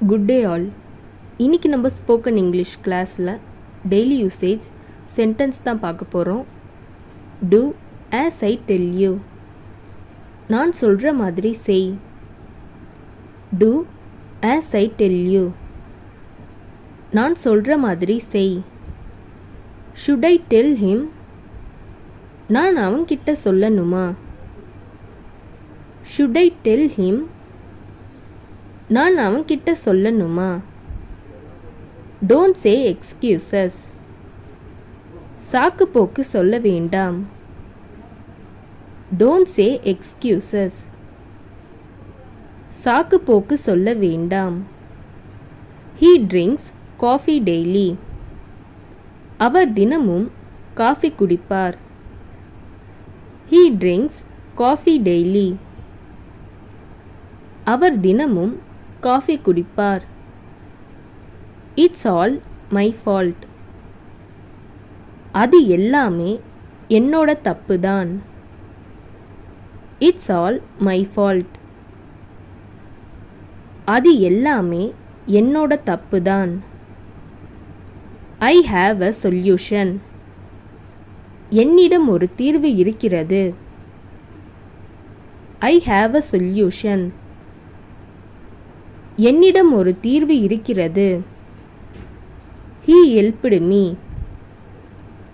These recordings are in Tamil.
Good day all. இன்றைக்கி நம்ம ஸ்போக்கன் இங்கிலீஷ் கிளாஸில் டெய்லி யூசேஜ் சென்டென்ஸ் தான் பார்க்க போகிறோம். Do as I tell you. நான் சொல்கிற மாதிரி செய். Do as I tell you. நான் சொல்கிற மாதிரி செய். Should I tell him. நான் அவன்கிட்ட சொல்லணுமா? Should I tell him. நான் அவன்கிட்ட சொல்லணுமா? Don't say excuses. சாக்கு போக்கு சொல்ல வேண்டாம். Don't say excuses. சாக்கு போக்கு சொல்ல வேண்டாம். He drinks coffee daily. அவர் தினமும் காஃபி குடிப்பார். He drinks coffee daily. அவர் தினமும் காஃபி குடிப்பார். It's all my fault. அது எல்லாமே என்னோட தப்பு தான். It's all my fault. அது எல்லாமே என்னோட தப்பு தான். I have a solution. என்னிடம் ஒரு தீர்வு இருக்கிறது. I have a solution. என்னிடம் ஒரு தீர்வு இருக்கிறது. He helped me.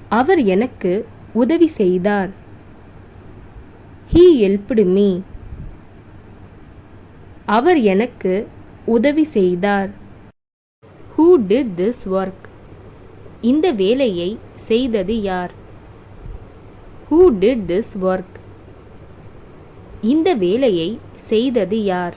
அவர் எனக்கு உதவி செய்தார். He helped me. அவர் எனக்கு உதவி செய்தார். Who did this work. இந்த வேலையை செய்தது யார்? Who did this work. இந்த வேலையை செய்தது யார்?